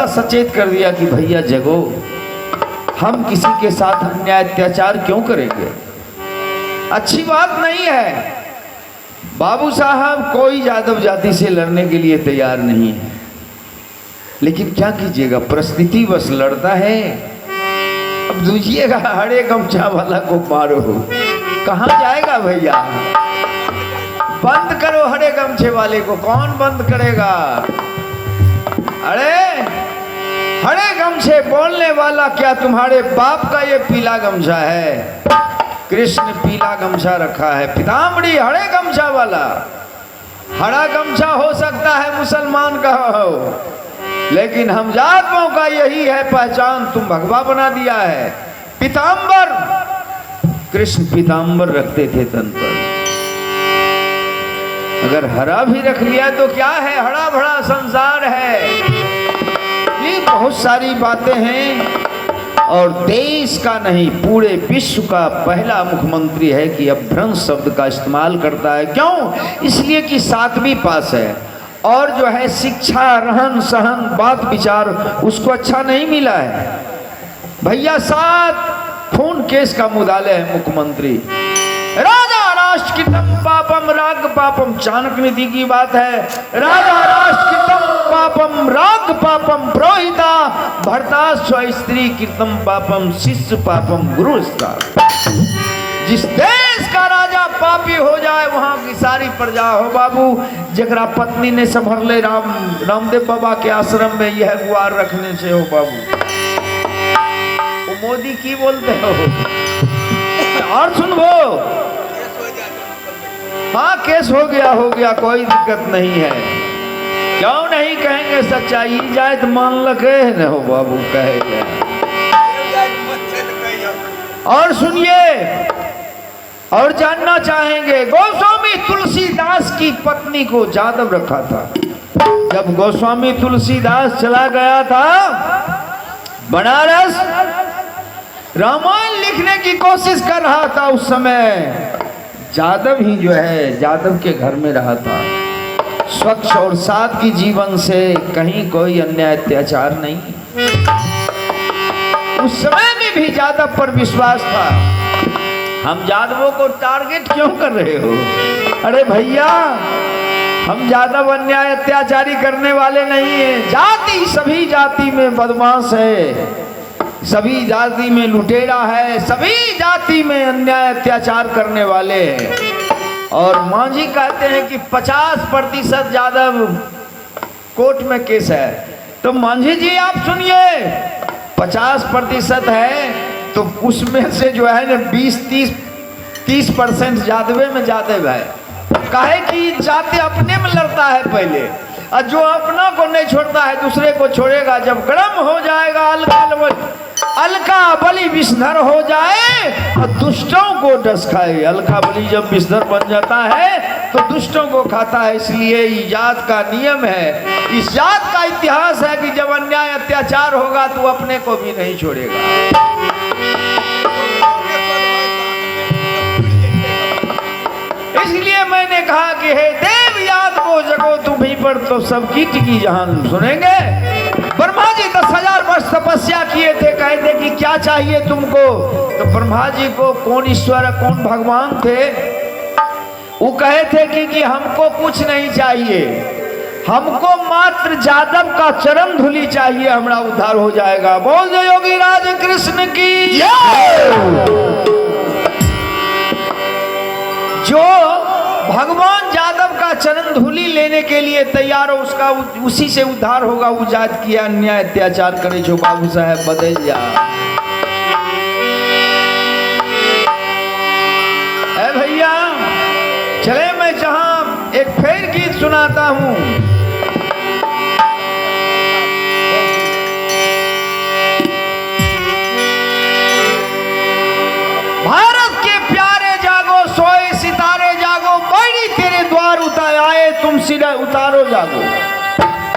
सा सचेत कर दिया कि भैया जगो, हम किसी के साथ अन्याय अत्याचार क्यों करेंगे, अच्छी बात नहीं है। बाबू साहब कोई यादव जाति से लड़ने के लिए तैयार नहीं है, लेकिन क्या कीजिएगा, परिस्थिति बस लड़ता है। अब दूजिएगा हरे गमछा वाला को मारो, कहाँ जाएगा भैया। बंद करो हरे गमछे वाले को, कौन बंद करेगा। अरे हरे गमछे बोलने वाला क्या तुम्हारे बाप का ये पीला गमछा है? कृष्ण पीला गमछा रखा है, पीताम्बरी हरे गमछा वाला। हरा गमछा हो सकता है मुसलमान का हो, लेकिन हम जातों का यही है पहचान, तुम भगवा बना दिया है। पीताम्बर, कृष्ण पीताम्बर रखते थे तन पर, अगर हरा भी रख लिया तो क्या है, हरा भरा संसार है। ये बहुत सारी बातें हैं, और देश का नहीं पूरे विश्व का पहला मुख्यमंत्री है कि अपभ्रंश शब्द का इस्तेमाल करता है। क्यों? इसलिए कि 7वीं पास है, और जो है शिक्षा, रहन सहन, बात विचार उसको अच्छा नहीं मिला है। भैया 7 खून केस का मुद्दाले है मुख्यमंत्री। राजा राष्ट्र कृतम पापम राग पापम, चाणक्य नीति की बात है। राजा राष्ट्र कृतम पापम राग पापम प्रोहिता, भर्ता स्व स्त्री कृतम पापम शिष्य पापम गुरु। जिस देश का राजा पापी हो जाए वहां की सारी प्रजा हो बाबू। जगरा पत्नी ने संभर ले रामदेव बाबा के आश्रम में यह गुआर रखने से हो बाबू। वो मोदी की बोलते हो, और सुन वो, हाँ केस हो गया कोई दिक्कत नहीं है। क्यों नहीं कहेंगे, सच्चाई जाए तो मान लगे न हो बाबू, कहेगा। और सुनिए, और जानना चाहेंगे, गोस्वामी तुलसीदास की पत्नी को जादव रखा था। जब गोस्वामी तुलसीदास चला गया था बनारस, रामायण लिखने की कोशिश कर रहा था, उस समय जादव ही जो है जादव के घर में रहा था। स्वच्छ और सादगी जीवन से कहीं कोई अन्याय अत्याचार नहीं। उस समय में भी जादव पर विश्वास था। हम जादवों को टारगेट क्यों कर रहे हो? अरे भैया, हम जादव अन्याय अत्याचारी करने वाले नहीं है। जाति सभी जाति में बदमाश है, सभी जाति में लुटेरा है, सभी जाति में अन्याय अत्याचार करने वाले हैं। और मांझी कहते हैं कि 50% जादव कोर्ट में केस है। तो मांझी जी आप सुनिए, 50% है तो उसमें से जो है ना 20-30% जादवे में जादव है। काहे कि जाति अपने में लड़ता है पहले, और जो अपना को नहीं छोड़ता है दूसरे को छोड़ेगा। जब गर्म हो जाएगा अलका बलि विषधर हो जाए और दुष्टों को डस खाए। अलका बलि जब विषधर बन जाता है तो दुष्टों को खाता है। इसलिए इस जात का नियम है, इस जात का इतिहास है कि जब अन्याय अत्याचार होगा तो अपने को भी नहीं छोड़ेगा। इसलिए मैंने कहा कि हे देव याद को जगो तुम्हीं पर तो सबकी टिकी जहान। सुनेंगे, ब्रह्मा जी 10,000 वर्ष तपस्या किए थे, कहते कि क्या चाहिए तुमको? तो ब्रह्मा जी को कौन ईश्वर कौन भगवान थे, वो कहे थे कि हमको कुछ नहीं चाहिए, हमको मात्र जादव का चरण धूलि चाहिए, हमारा उद्धार हो जाएगा। बोल दो योगी राज कृष्ण की। जो भगवान जादव का चरण धूलि लेने के लिए तैयार हो, उसका उसी से उद्धार होगा। वो जात किया अन्याय अत्याचार करे जो बाबू साहब बदल जा। ए भैया चले, मैं जहां एक फेर गीत सुनाता हूं। भारत के प्यारे जागो, सोए सितारे जागो, बैरी तेरे द्वार उतार आए, तुम सिर उतारो जागो।